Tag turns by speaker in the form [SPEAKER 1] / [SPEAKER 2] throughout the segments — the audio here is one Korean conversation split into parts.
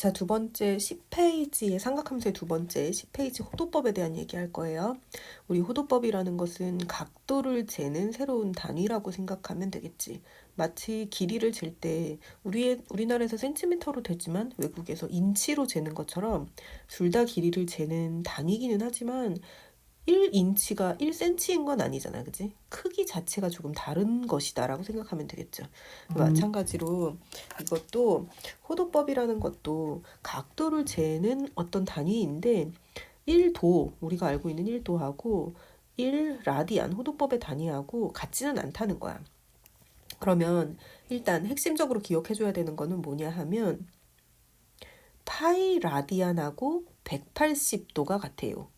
[SPEAKER 1] 자, 두 번째 10페이지의 삼각함수의 두 번째 10페이지 호도법에 대한 얘기할 거예요. 우리 호도법이라는 것은 각도를 재는 새로운 단위라고 생각하면 되겠지. 마치 길이를 잴 때 우리나라에서 센티미터로 되지만 외국에서 인치로 재는 것처럼 둘 다 길이를 재는 단위기는 하지만 1인치가 1cm인 건 아니잖아, 그지? 크기 자체가 조금 다른 것이다라고 생각하면 되겠죠. 마찬가지로 이것도 호도법이라는 것도 각도를 재는 어떤 단위인데 1도, 우리가 알고 있는 1도하고 1라디안, 호도법의 단위하고 같지는 않다는 거야. 그러면 일단 핵심적으로 기억해줘야 되는 거는 뭐냐 하면 파이 라디안하고 180도가 같아요.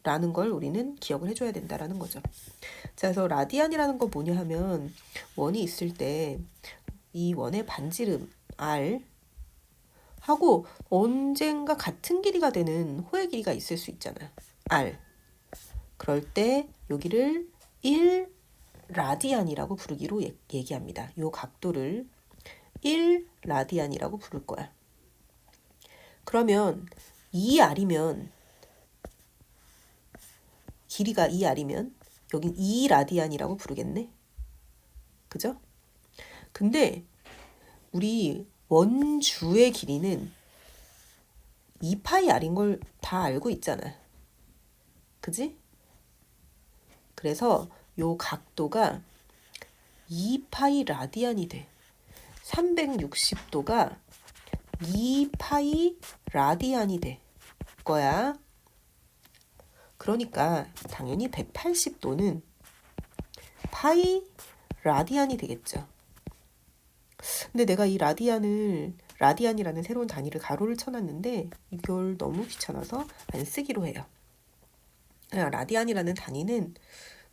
[SPEAKER 1] 라는 걸 우리는 기억을 해줘야 된다라는 거죠. 자, 그래서 라디안이라는 거 뭐냐 하면 원이 있을 때 이 원의 반지름 R 하고 언젠가 같은 길이가 되는 호의 길이가 있을 수 있잖아. R. 그럴 때 여기를 1라디안이라고 부르기로 얘기합니다. 이 각도를 1라디안이라고 부를 거야. 그러면 2R이면 길이가 2R이면 여긴 2라디안이라고 부르겠네. 그죠? 근데 우리 원주의 길이는 2파이 R인 걸 다 알고 있잖아. 그지? 그래서 요 각도가 2파이 라디안이 돼. 360도가 2파이 라디안이 돼. 거야. 그러니까 당연히 180도는 파이 라디안이 되겠죠. 근데 내가 이 라디안이라는 새로운 단위를 가로를 쳐놨는데 이걸 너무 귀찮아서 안 쓰기로 해요. 그냥 라디안이라는 단위는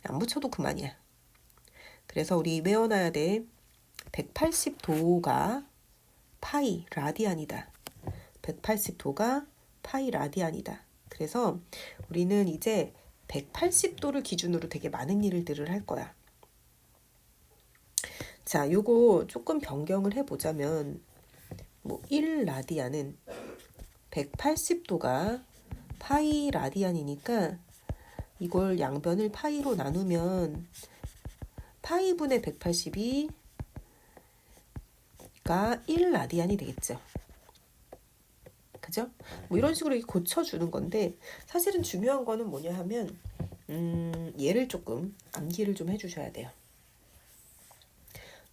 [SPEAKER 1] 안 붙여도 그만이야. 그래서 우리 외워놔야 돼. 180도가 파이 라디안이다. 180도가 파이 라디안이다. 그래서 우리는 이제 180도를 기준으로 되게 많은 일들을 할 거야. 자, 요거 조금 변경을 해보자면 1라디안은 180도가 파이 라디안이니까 이걸 양변을 파이로 나누면 파이분의 180이 1라디안이 되겠죠. 그죠? 이런 식으로 고쳐주는 건데 사실은 중요한 거는 뭐냐 하면 얘를 조금 암기를 좀 해주셔야 돼요.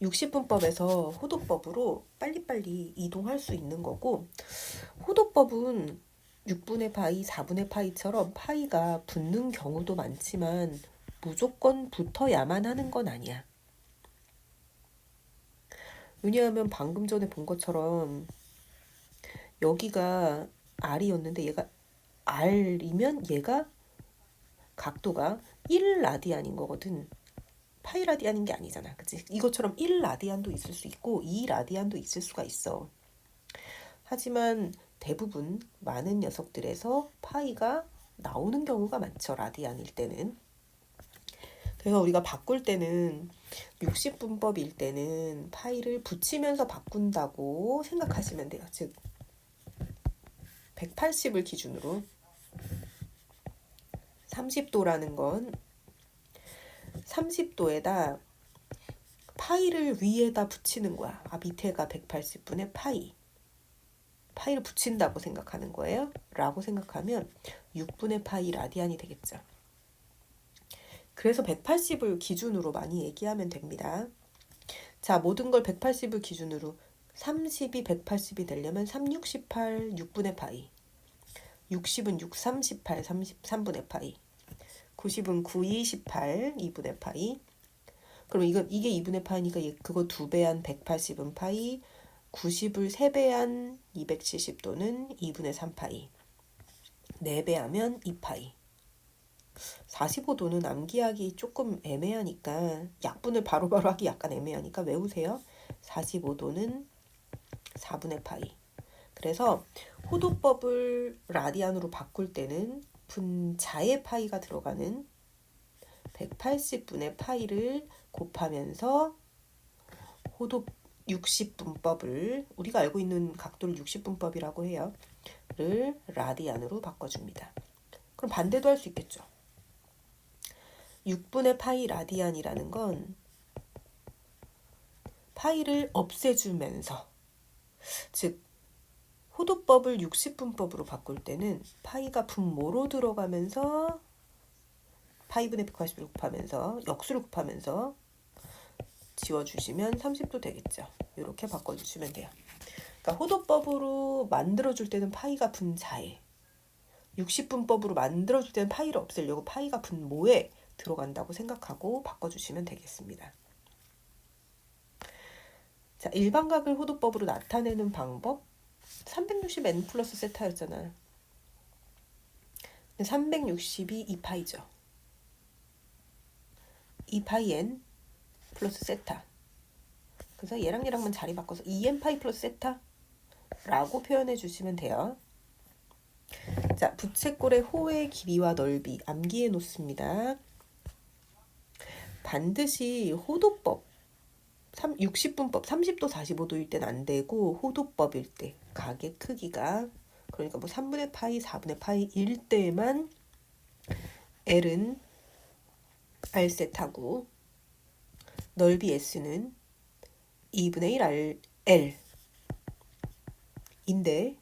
[SPEAKER 1] 60분법에서 호도법으로 빨리빨리 이동할 수 있는 거고 호도법은 6분의 파이, 4분의 파이처럼 파이가 붙는 경우도 많지만 무조건 붙어야만 하는 건 아니야. 왜냐하면 방금 전에 본 것처럼 여기가 R이었는데 얘가 R이면 얘가 각도가 1라디안인 거거든. 파이라디안인 게 아니잖아. 그치? 이것처럼 1라디안도 있을 수 있고 2라디안도 있을 수가 있어. 하지만 대부분 많은 녀석들에서 파이가 나오는 경우가 많죠. 라디안일 때는. 그래서 우리가 바꿀 때는 60분법일 때는 파이를 붙이면서 바꾼다고 생각하시면 돼요. 즉 180을 기준으로 30도라는 건 30도에다 파이를 위에다 붙이는 거야. 밑에가 180분의 파이를 붙인다고 생각하는 거예요. 라고 생각하면 6분의 파이 라디안이 되겠죠. 그래서 180을 기준으로 많이 얘기하면 됩니다. 자, 모든 걸 180을 기준으로 30이 180이 되려면 3, 6, 18, 6분의 파이 60은 6, 3, 18, 33분의 파이 90은 9, 2, 18, 2분의 파이 그럼 이게 2분의 파이니까 그거 2배한 180은 파이 90을 3배한 270도는 2분의 3파이 4배하면 2파이 45도는 암기하기 조금 애매하니까 약분을 바로바로 하기 약간 애매하니까 외우세요. 45도는 4분의 파이 그래서 호도법을 라디안으로 바꿀 때는 분자의 파이가 들어가는 180분의 파이를 곱하면서 60분법을 우리가 알고 있는 각도를 60분법이라고 해요. 를 라디안으로 바꿔줍니다. 그럼 반대도 할 수 있겠죠. 6분의 파이 라디안이라는 건 파이를 없애주면서, 즉 호도법을 60분법으로 바꿀 때는 파이가 분모로 들어가면서 파이분의 180을 곱하면서 역수를 곱하면서 지워주시면 30도 되겠죠. 이렇게 바꿔주시면 돼요. 그러니까 호도법으로 만들어줄 때는 파이가 분자에, 60분법으로 만들어줄 때는 파이를 없애려고 파이가 분모에 들어간다고 생각하고 바꿔주시면 되겠습니다. 자, 일반각을 호도법으로 나타내는 방법, 360n 플러스 세타였잖아요. 360이 2파이죠. 2파이 n 플러스 세타. 그래서 얘랑만 자리 바꿔서 2n 파이 플러스 세타라고 표현해 주시면 돼요. 자, 부채꼴의 호의 길이와 넓이 암기해 놓습니다. 반드시 호도법 60분법 30도 45도일 땐 안 되고 호도법일 때 각의 크기가, 그러니까 뭐 3분의 파이 4분의 파이일 때만 L은 R셋하고 넓이 S는 2분의 1 L 인데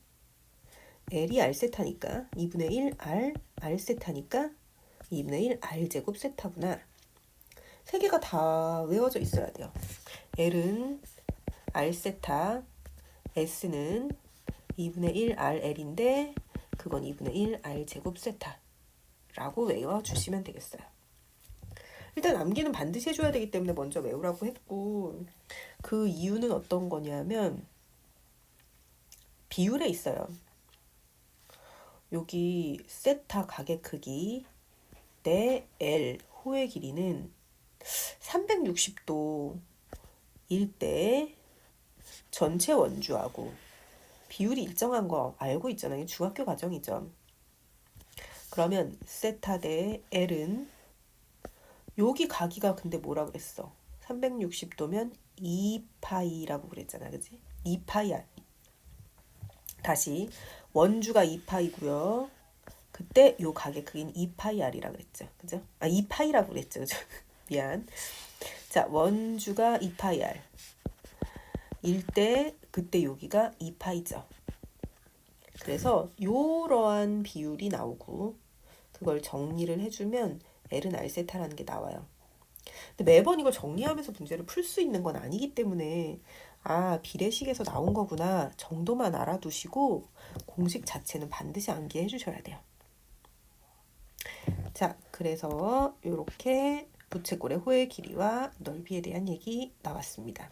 [SPEAKER 1] L이 R셋하니까 2분의 1 R R셋하니까 2분의 1 R제곱 세타구나. 세 개가 다 외워져 있어야 돼요. L은 R세타, S는 2분의 1 RL인데 그건 2분의 1 R제곱 세타라고 외워주시면 되겠어요. 일단 암기는 반드시 해줘야 되기 때문에 먼저 외우라고 했고, 그 이유는 어떤 거냐면 비율에 있어요. 여기 세타 각의 크기 내 L 호의 길이는 360도일 때 전체 원주하고 비율이 일정한 거 알고 있잖아요. 중학교 과정이죠. 그러면 세타 대 L은 여기 가기가 근데 뭐라 그랬어? 360도면 2파이라고 그랬잖아. 그지? 2파이. 다시 원주가 2파이고요. 그때 요 각의 크기는 2파이 R이라 그랬죠. 그죠? 2파이라고 그랬죠. 그죠? 미안. 자, 원주가 2파이 R. 일 때 그때 여기가 2파이죠. 그래서 요러한 비율이 나오고 그걸 정리를 해주면 L은 R세타라는 게 나와요. 근데 매번 이걸 정리하면서 문제를 풀 수 있는 건 아니기 때문에 비례식에서 나온 거구나 정도만 알아두시고 공식 자체는 반드시 암기해 주셔야 돼요. 자, 그래서 이렇게 부채꼴의 호의 길이와 넓이에 대한 얘기 나왔습니다.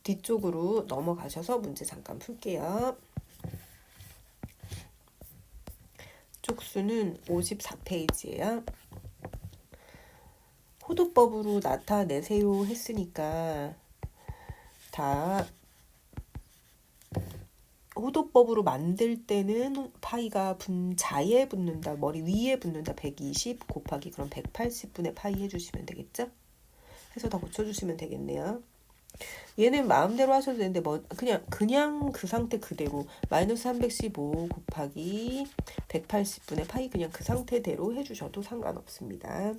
[SPEAKER 1] 뒤쪽으로 넘어가셔서 문제 잠깐 풀게요. 쪽수는 54페이지예요. 호도법으로 나타내세요 했으니까 다 호도법으로 만들 때는 파이가 분자에 붙는다, 머리 위에 붙는다, 120 곱하기 그럼 180분의 파이 해주시면 되겠죠? 해서 다 고쳐주시면 되겠네요. 얘는 마음대로 하셔도 되는데 뭐 그냥 그 상태 그대로 마이너스 315 곱하기 180분의 파이 그냥 그 상태대로 해주셔도 상관없습니다.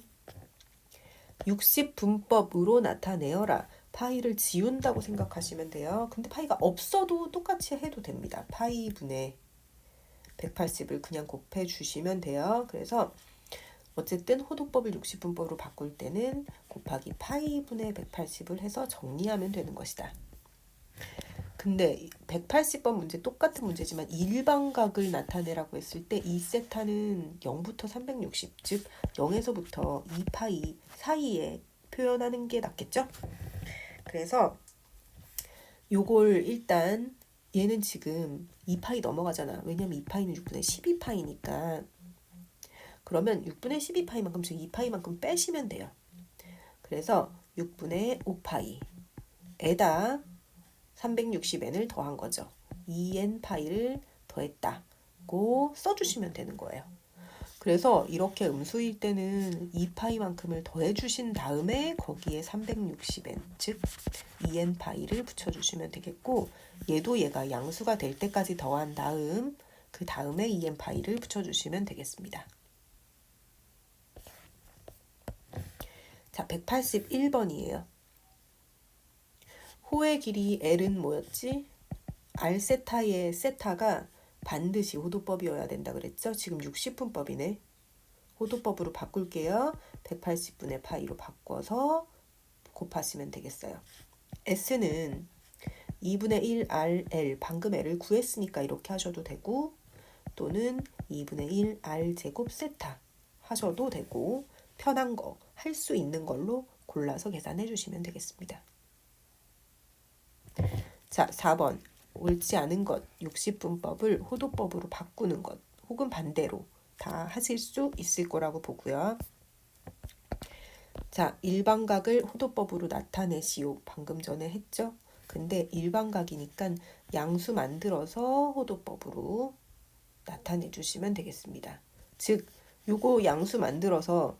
[SPEAKER 1] 60분법으로 나타내어라. 파이를 지운다고 생각하시면 돼요. 근데 파이가 없어도 똑같이 해도 됩니다. 파이분의 180을 그냥 곱해주시면 돼요. 그래서 어쨌든 호도법을 60분법으로 바꿀 때는 곱하기 파이분의 180을 해서 정리하면 되는 것이다. 근데 180번 문제 똑같은 문제지만 일반각을 나타내라고 했을 때 이 세타는 0부터 360, 즉 0에서부터 2파이 사이에 표현하는 게 낫겠죠? 그래서 요걸 일단 얘는 지금 2파이 넘어가잖아. 왜냐면 2파이는 6분의 12파이니까 그러면 6분의 12파이만큼 즉 2파이만큼 빼시면 돼요. 그래서 6분의 5파이에다 360n을 더한 거죠. 2n 파이를 더했다고 써주시면 되는 거예요. 그래서 이렇게 음수일 때는 2파이만큼을 더해 주신 다음에 거기에 360n, 즉 2n 파이를 붙여주시면 되겠고, 얘도 얘가 양수가 될 때까지 더한 다음 그 다음에 2n 파이를 붙여주시면 되겠습니다. 자, 181번이에요. 호의 길이 L은 뭐였지? R 세타의 세타가 반드시 호도법이어야 된다 그랬죠? 지금 60분법이네. 호도법으로 바꿀게요. 180분의 파이로 바꿔서 곱하시면 되겠어요. S는 2분의 1 RL, 방금 L을 구했으니까 이렇게 하셔도 되고, 또는 2분의 1 R 제곱 세타 하셔도 되고, 편한 거, 할 수 있는 걸로 골라서 계산해 주시면 되겠습니다. 자, 4번. 옳지 않은 것, 60분법을 호도법으로 바꾸는 것, 혹은 반대로 다 하실 수 있을 거라고 보고요. 자, 일반각을 호도법으로 나타내시오. 방금 전에 했죠? 근데 일반각이니까 양수 만들어서 호도법으로 나타내 주시면 되겠습니다. 즉, 요거 양수 만들어서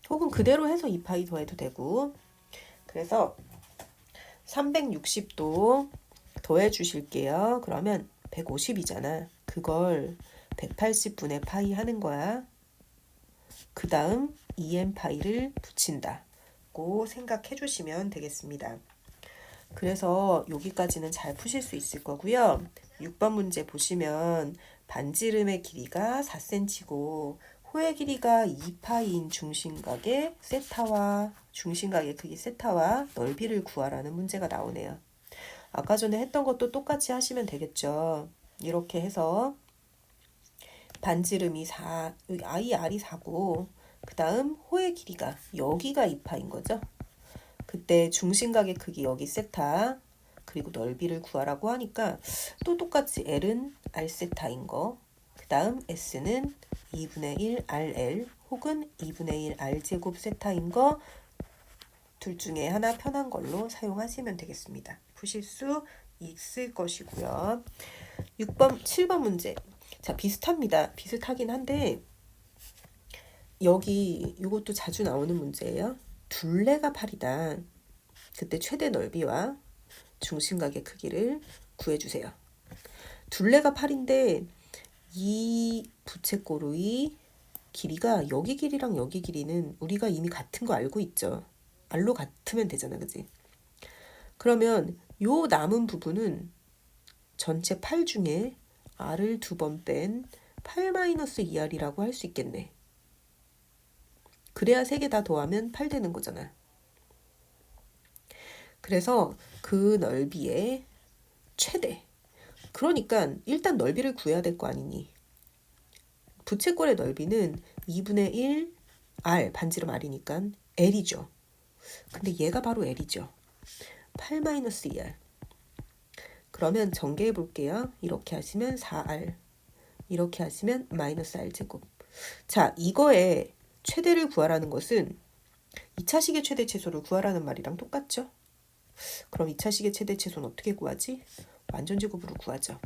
[SPEAKER 1] 혹은 그대로 해서 2파이 더해도 되고, 그래서 360도 더해 주실게요. 그러면 150이잖아. 그걸 180분의 파이 하는 거야. 그 다음 2n 파이를 붙인다고 생각해 주시면 되겠습니다. 그래서 여기까지는 잘 푸실 수 있을 거고요. 6번 문제 보시면 반지름의 길이가 4cm고 호의 길이가 2파이인 중심각의 세타와 중심각의 크기 세타와 넓이를 구하라는 문제가 나오네요. 아까 전에 했던 것도 똑같이 하시면 되겠죠. 이렇게 해서 반지름이 4, 여기 R이 4고 그 다음 호의 길이가 여기가 2파인 거죠. 그때 중심각의 크기 여기 세타 그리고 넓이를 구하라고 하니까 또 똑같이 L은 R세타인 거, 그 다음 S는 2분의 1 RL 혹은 2분의 1 R제곱 세타인 거, 둘 중에 하나 편한 걸로 사용하시면 되겠습니다. 푸실 수 있을 것이고요. 6번, 7번 문제. 자, 비슷합니다. 비슷하긴 한데 여기 이것도 자주 나오는 문제예요. 둘레가 8이다. 그때 최대 넓이와 중심각의 크기를 구해주세요. 둘레가 8인데 이 부채꼴의 길이가 여기 길이랑 여기 길이는 우리가 이미 같은 거 알고 있죠. R로 같으면 되잖아, 그지? 그러면 요 남은 부분은 전체 8 중에 R을 2번 뺀 8-2R이라고 할 수 있겠네. 그래야 3개 다 더하면 8 되는 거잖아. 그래서 그 넓이의 최대. 그러니까 일단 넓이를 구해야 될 거 아니니. 부채꼴의 넓이는 2분의 1 R, 반지름 R이니까 L이죠. 근데 얘가 바로 L이죠. 8-2R. 그러면 전개해 볼게요. 이렇게 하시면 4R. 이렇게 하시면 마이너스 R제곱. 자, 이거의 최대를 구하라는 것은 2차식의 최대 최소를 구하라는 말이랑 똑같죠? 그럼 2차식의 최대 최소는 어떻게 구하지? 완전제곱으로 구하죠.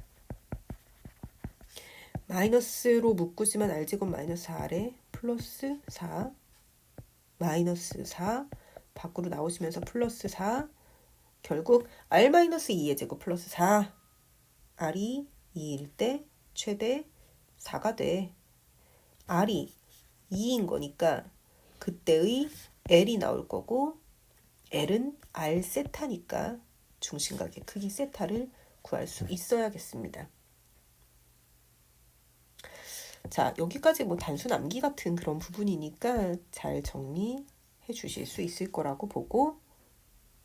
[SPEAKER 1] 마이너스로 묶으시면 R제곱 마이너스 4에 플러스 4 마이너스 4 밖으로 나오시면서 플러스 4 결국 R-2의 제곱 플러스 4 R이 2일 때 최대 4가 돼. R이 2인 거니까 그때의 L이 나올 거고 L은 R 세타니까 중심각의 크기 세타를 구할 수 있어야겠습니다. 자, 여기까지 뭐 단순 암기 같은 그런 부분이니까 잘 정리해 주실 수 있을 거라고 보고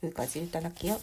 [SPEAKER 1] 여기까지 일단 할게요.